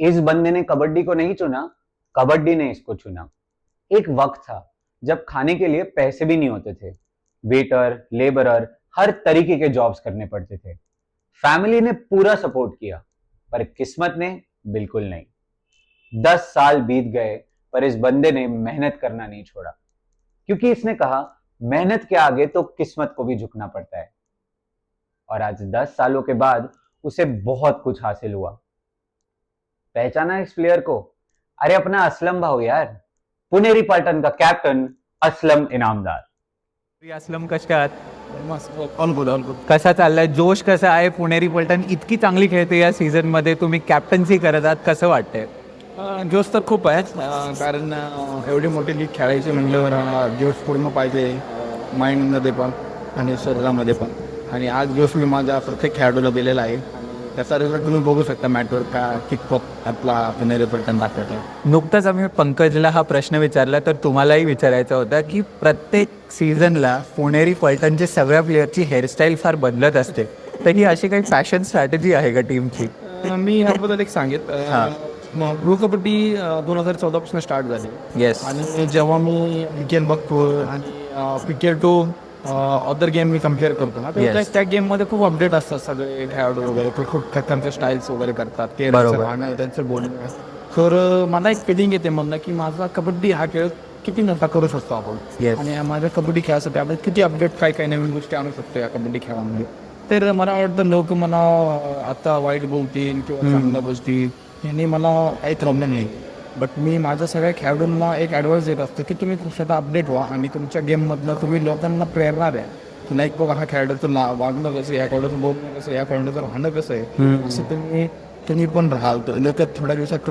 इस बंदे ने कबड्डी को नहीं चुना, कबड्डी ने इसको चुना। एक वक्त था जब खाने के लिए पैसे भी नहीं होते थे। वेटर, लेबरर, हर तरीके के जॉब्स करने पड़ते थे। फैमिली ने पूरा सपोर्ट किया, पर किस्मत ने बिल्कुल नहीं। 10 साल बीत गए, पर इस बंदे ने मेहनत करना नहीं छोड़ा, क्योंकि इसने कहा मेहनत के आगे तो किस्मत को भी झुकना पड़ता है। और आज 10 सालों के बाद उसे बहुत कुछ हासिल हुआ। पहचाना इस प्लेयर को? अरे अपना असलम भाऊ यार, पुणेरी पलटन का कैप्टन असलम इनामदार। असलम कशा आहात? मस्त ऑल गुड ऑल गुड. कसा चाललाय? जोश कसा आहे? पुणेरी पलटण इतकी चांगली खेळते या सीझन मध्ये, तुम्ही कॅप्टन्सी करत आहात, कसं वाटतंय? जोश तर खूप आहे कारण एवढी मोठी लीग खेळायची म्हणल्यावर जोश पूर्ण पाहिजे माइंडमध्ये पण आणि शरीरामध्ये पण. आणि आज जोश मी माझ्या प्रत्येक खेळाडूला दिलेला आहे. त्याचा रिझल्ट तुम्ही बघू शकता मॅटवर का किकपॉप आपला पुणेरी पलटण दाखवतो. नुकताच आम्ही पंकजला हा प्रश्न विचारला, तर तुम्हालाही विचारायचा होता की प्रत्येक सीझनला पुणेरी पलटणचे सगळ्या प्लेयरची हेअरस्टाईल फार बदलत असते, तर ही अशी काही फॅशन स्ट्रॅटेजी आहे का टीमची? मी ह्याबद्दल एक सांगेन. प्रो कबड्डी 2014 पासून स्टार्ट झाली. येस. आणि जेव्हा मी क्रिकेट बघतो आणि क्रिकेट टू अदर गेम मी कम्पेअर करतो ना, तर त्या गेममध्ये खूप अपडेट असतात. सगळे खेळाडू वगैरे खूप त्यांचे स्टाईल्स वगैरे करतात, ते त्यांचं बोलणं. तर मला एक फिलिंग येते म्हणणं की माझा कबड्डी हा खेळ किती नफा करू शकतो आपण. आणि माझ्या कबड्डी खेळासाठी आपण किती अपडेट काय काय नवीन गोष्टी आणू शकतो या कबड्डी खेळामध्ये. तर मला वाटतं लोक मला आता वाईट बोलतील किंवा चांगलं बोलतील, यांनी मला काही प्रॉब्लेम नाही. बट मी माझ्या सगळ्या खेळाडूंना एक ॲडवाइस देत असतो की तुम्ही स्वतः अपडेट व्हा आणि तुमच्या गेममधलं तुम्ही लोकांना प्रेरणा द्या की नाही बघा हा खेळाडूचं वागणं कसं, या खेळाडूचं बोलणं कसं, या खेळाडूचं राहणं कसं आहे, असं तुम्ही पण राहाल. तर लोक थोड्या दिवसात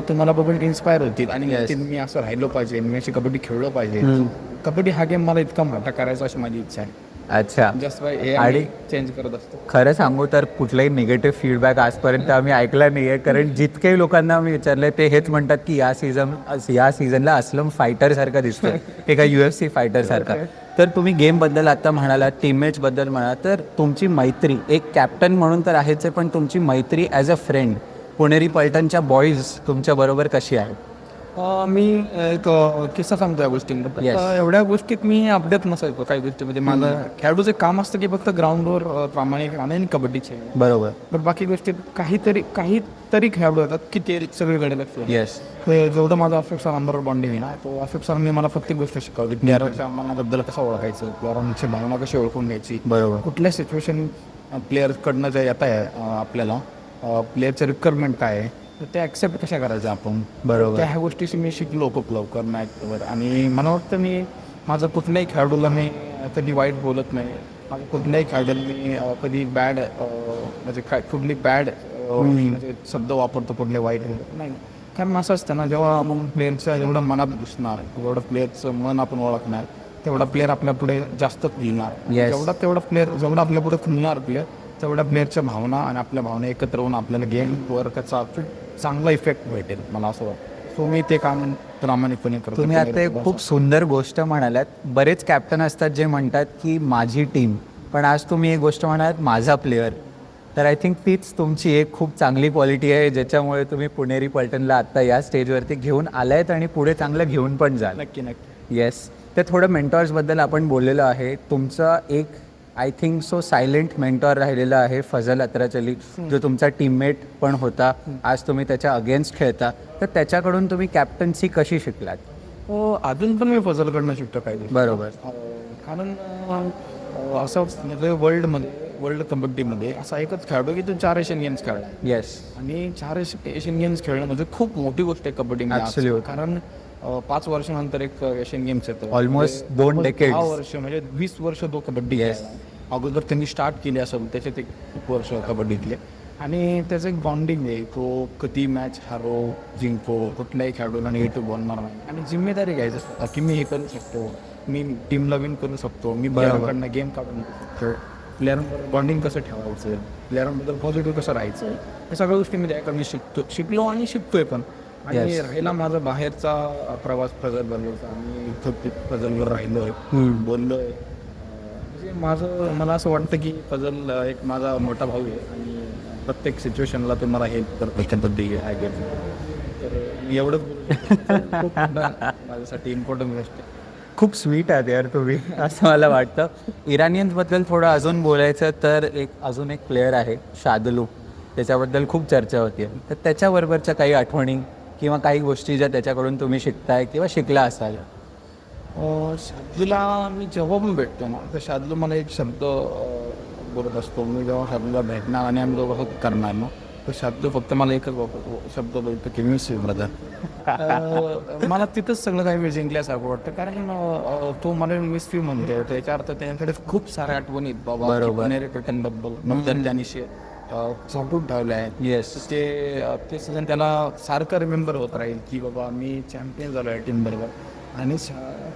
तुम्हाला बघून इन्स्पायर होतील आणि मी असं राहिलो पाहिजे, मी अशी कबड्डी खेळलो पाहिजे. कबड्डी हा गेम मला इतका मोठा करायचा अशी माझी इच्छा आहे. अच्छा. जस्ट आणि चेंज करत असतो. खरं सांगू तर कुठलाही निगेटिव्ह फीडबॅक आजपर्यंत आम्ही ऐकला नाही आहे, कारण जितकेही लोकांना आम्ही विचारले ते हेच म्हणतात की या सीझनला असलम फायटरसारखा दिसतो, एका UFC फायटरसारखा. तर तुम्ही गेमबद्दल आता म्हणालात, टीममेट्सबद्दल म्हणालात, तर तुमची मैत्री एक कॅप्टन म्हणून तर आहेच आहे, पण तुमची मैत्री ॲज अ फ्रेंड पुणेरी पलटणच्या बॉईज तुमच्याबरोबर कशी आहे? मी एक किस्सा सांगतो या गोष्टींबद्दल. एवढ्या गोष्टीत मी अपडेट नसायचो काही गोष्टीमध्ये. माझं खेळाडूचं काम असतं की फक्त ग्राउंडवर प्रामाणिकपणे आणि कबड्डीचे बरोबर. पण बाकी गोष्टीत काहीतरी खेळाडू होतात की ते सगळीकडे लक्ष. येस. जेवढं माझा आसिफ सरांबरोबर बॉन्डिंग आहे ना, तो आसिफ सरांनी मला प्रत्येक गोष्ट शिकवली. प्लेअरच्या मनाबद्दल कसं ओळखायचं, प्लेअरांची भावना कशी ओळखून घ्यायची, बरोबर. कुठल्या सिच्युएशन प्लेअर्सकडनं जे येत आहे आपल्याला, प्लेअरचं रिक्वायरमेंट काय आहे, तर ते ॲक्सेप्ट कशा करायचं आपण. बरोबर. त्या ह्या गोष्टीशी मी शिकलो खूप लवकर नाही. आणि मला वाटतं मी माझं कुठल्याही खेळाडूला मी कधी वाईट बोलत नाही. माझं कुठल्याही खेळाडूला मी कधी बॅड म्हणजे कुठली बॅड म्हणजे शब्द वापरतो, कुठले वाईट नाही. कारण असं असतं ना, जेव्हा आपण प्लेअरचं एवढं मनात घुसणार, एवढं प्लेअरचं मन आपण ओळखणार, तेवढा प्लेअर आपल्या पुढे जास्त खुलणार. जेवढा आपल्या पुढे खुलणार प्लेअर, तेवढ्या प्लेअरच्या भावना आणि आपल्या भावना एकत्र होऊन आपल्याला गेमवर त्याचा चांगला इफेक्ट भेटेल, मला असं वाटतं. सो मी ते काम प्रामाणिकपणे करतो. तुम्ही आता एक खूप सुंदर गोष्ट म्हणालात. बरेच कॅप्टन असतात जे म्हणतात की माझी टीम, पण आज तुम्ही एक गोष्ट म्हणालात माझा प्लेअर. तर आय थिंक तीच तुमची एक खूप चांगली क्वालिटी आहे, ज्याच्यामुळे तुम्ही पुणेरी पलटणला आत्ता या स्टेजवरती घेऊन आलायत आणि पुढे चांगलं घेऊन पण जाल. नक्की नक्की. येस. तर थोडं मेंटॉर्सबद्दल आपण बोललेलो आहे. तुमचा एक I think so silent mentor राहिलेला आहे फजल अत्राचली, जो तुमचा टीममेट पण होता. आज तुम्ही त्याच्या अगेन्स्ट खेळता, तर त्याच्याकडून तुम्ही कॅप्टन्सी कशी शिकलात? अजून पण मी फजलकडनं शिकतो काही. बरोबर. कारण असं म्हणजे वर्ल्ड कबड्डीमध्ये असा एकच खेळतो की तो 4 एशियन गेम्स खेळला. येस. आणि 4 एशियन गेम्स खेळणं म्हणजे खूप मोठी गोष्ट आहे कबड्डीमध्ये. कारण 5 वर्षानंतर एक एशियन गेम्स येतो. ऑलमोस्ट 2 डेकेड, 10 वर्ष म्हणजे 20 वर्ष तो कबड्डी. अगोदर त्यांनी स्टार्ट केली असेल त्याच्यात एक खूप वर्ष कबड्डीतले. आणि त्याचं एक बॉन्डिंग आहे, तो कधी मॅच हारो जिंको कुठल्याही खेळाडूला निगेटिव्ह बोलणार नाही. आणि जिम्मेदारी घ्यायचं की मी हे करू शकतो, मी टीमला विन करू शकतो, मी प्लेअरकडनं गेम काढून शकतो, प्लेअरांबरोबर बॉन्डिंग कसं ठेवायचं, प्लेअरांबद्दल पॉझिटिव्ह कसं राहायचं, या सगळ्या गोष्टी मी त्याकडनं शिकलो आणि शिकतोय पण. आणि राहिला माझा बाहेरचा प्रवास फजल बदलचा, मी फजलवर राहिलोय, बोललोय. म्हणजे मला असं वाटतं की फजल एक माझा मोठा भाऊ आहे आणि प्रत्येक सिच्युएशनला ते मला हेल्प करतात त्याच्याबद्दल आय गेट. तर एवढंच बोलू शकतो. खूप माझ्यासाठी इम्पॉर्टंट गोष्ट आहे. खूप स्वीट आहात यार तुम्ही असं मला वाटतं. इराणियन्सबद्दल थोडं अजून बोलायचं तर अजून एक प्लेअर आहे शादलू, त्याच्याबद्दल खूप चर्चा होती. तर त्याच्याबरोबरच्या काही आठवणी किंवा काही गोष्टी ज्या त्याच्याकडून तुम्ही शिकताय किंवा शिकला असाल. शादूला मी जेव्हा पण भेटतो ना तर शादू मला एक शब्द बोलत असतो. मी जेव्हा शादूला भेटणार आणि आम्ही दोघं करणार ना तर शादू फक्त मला एकच शब्द बोलतो की मिस यू ब्रदर. मला तिथंच सगळं काही जिंकल्यासारखं वाटतं, कारण तो मला मिस यू म्हणते त्याच्या अर्थ त्यांच्याकडे खूप साऱ्या आठवणी आहेत बाबा. बरोबर. नंतर त्यांनी सपोर्ट ठेवलं आहे. येस. ते सगळं त्याला सारखं रिमेंबर होत राहील की बाबा मी चॅम्पियन झालो आहे टीम बरोबर. आणि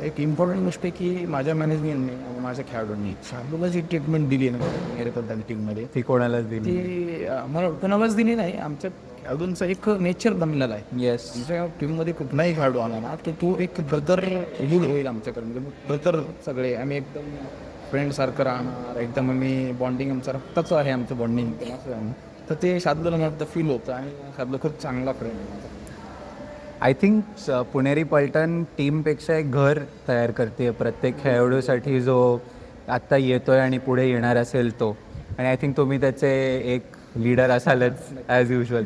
एक इम्पॉर्टंट गोष्ट आहे की माझ्या मॅनेजमेंटने आणि माझ्या खेळाडूंनी शादूला जी ट्रीटमेंट दिली ना मेरेबद्दल टीममध्ये ती कोणालाच दिली. ती मला कोणालाच दिली नाही. आमच्या खेळाडूंचा एक नेचर बनलेला आहे. येस. आमच्या टीममध्ये कुठलाही खेळाडू आला ना तर तो एक ब्रदर होईल आमच्याकडे. म्हणजे ब्रदर सगळे आम्ही एकदम फ्रेंडसारखं राहणार, एकदम आम्ही बॉन्डिंग आमचं रक्ताचं आहे आमचं बॉन्डिंग. तर ते शादूला मला फील होतं आणि शादू खूप चांगला फ्रेंड आहे. आय थिंक पुणेरी पलटण टीमपेक्षा एक घर तयार करते प्रत्येक खेळाडूसाठी जो आत्ता येतोय आणि पुढे येणार असेल तो. आणि आय थिंक तुम्ही त्याचे एक लीडर असालच ॲज युजल.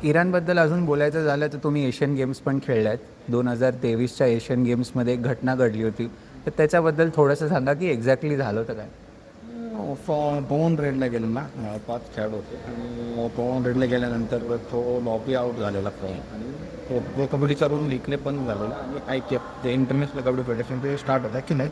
इराणबद्दल अजून बोलायचं झालं तर तुम्ही एशियन गेम्स पण खेळले आहेत. 2023च्या एशियन गेम्समध्ये एक घटना घडली होती, तर त्याच्याबद्दल थोडंसं सांगा की एक्झॅक्टली झालं होतं काय. पवन रेडला गेलो ना, 5 खेळाडू होते आणि पवन रेडला गेल्यानंतर तो लॉबी आउट झालेला आणि तो कबड्डीचा रूल लिखले पण झालेला. आणि ते इंटरनॅशनल कबड्डी फेडरेशन ते स्टार्ट होता की नाही.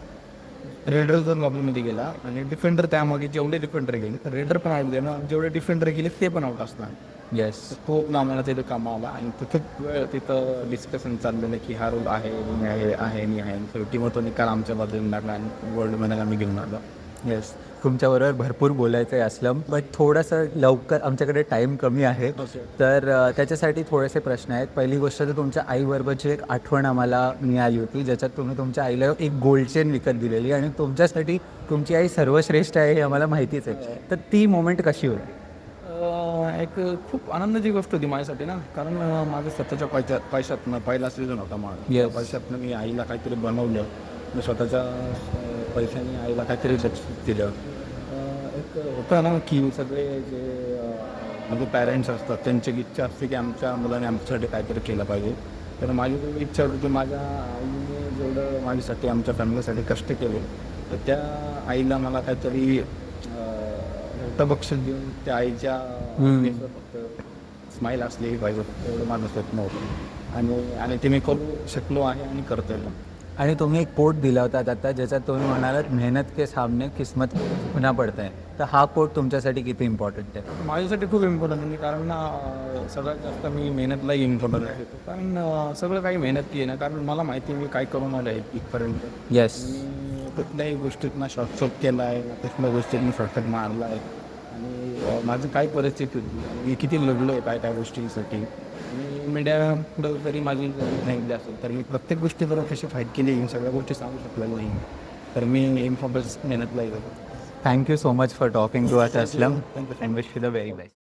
रेडर जर लॉबीमध्ये गेला आणि डिफेंडर त्यामागे जेवढे डिफेंडर गेले तर रेडर पण आउट देणार, जेवढे डिफेंडर गेले ते पण आउट असणार. येस. खूप आम्हाला तिथं कामा आला आणि खूप वेळ तिथं डिस्कशन चाललेलं की हा रूल आहे नाही आहे. शेवटी मग तो निकाल आमच्या बाजूने लागला आणि वर्ल्डमध्ये आम्ही घेऊन आलो. येस. तुमच्याबरोबर भरपूर बोलायचं आहे असलम, बट थोडंसं लवकर आमच्याकडे टाईम कमी आहे. तर त्याच्यासाठी थोडेसे प्रश्न आहेत. पहिली गोष्ट तर तुमच्या आईबरोबरची एक आठवण आम्हाला मिळाली होती, ज्याच्यात तुम्ही तुमच्या आईला एक गोल्ड चेन विकत दिलेली आणि तुमच्यासाठी तुमची आई सर्वश्रेष्ठ आहे हे आम्हाला माहितीच आहे. तर ती मोमेंट कशी होती. एक खूप आनंदाची गोष्ट होती माझ्यासाठी ना, कारण माझ्या स्वतःच्या पैशातनं पहिला सीझन होता माझा. Yes. पैशातनं मी आईला काहीतरी बनवलं, मी स्वतःच्या पैशाने आईला काहीतरी दिलं. एक होतं ना की सगळे जे माझे पॅरेंट्स असतात त्यांची इच्छा असते की आमच्या मुलाने आमच्यासाठी काहीतरी केलं पाहिजे. तर माझी इच्छा होती की माझ्या आईने जेवढं माझ्यासाठी आमच्या फॅमिलीसाठी कष्ट केले तर त्या आईला मला काहीतरी मोठं बक्षीस देऊन त्या आईच्या फक्त स्माईल असली पाहिजे, एवढं माझं स्वप्न होतं. आणि ते मी करू शकलो आहे आणि करतोय. आणि तुम्ही एक कोट दिला होता आता, ज्याच्यात तुम्ही म्हणालात मेहनत के सामने किस्मत पुन्हा पडत आहे. तर हा कोट तुमच्यासाठी किती इम्पॉर्टंट आहे. माझ्यासाठी खूप इम्पॉर्टंट आहे, कारण सगळ्यात जास्त मी मेहनतलाही इम्पॉर्टंट आहे. कारण सगळं काही मेहनत आहे ना, कारण मला माहिती आहे मी काय करून आलो आहे इथपर्यंत. येस. मी कुठल्याही गोष्टीतनं शॉर्टकट केला आहे, कुठल्या गोष्टीतनं शॉर्टकट मारला आहे. आणि माझं काय परिस्थिती होती, मी किती लढलो आहे काय गोष्टींसाठी. आणि मीडिया पुढं जरी माझी नाही असेल तर मी प्रत्येक गोष्टीवर कशी फाईट केली या सगळ्या गोष्टी सांगू शकलेलो नाही. तर मी इन्फॉर्मेशन मेहनतला येतो. Thank you so much for talking to us Aslam. Thank you. Wish you the very best.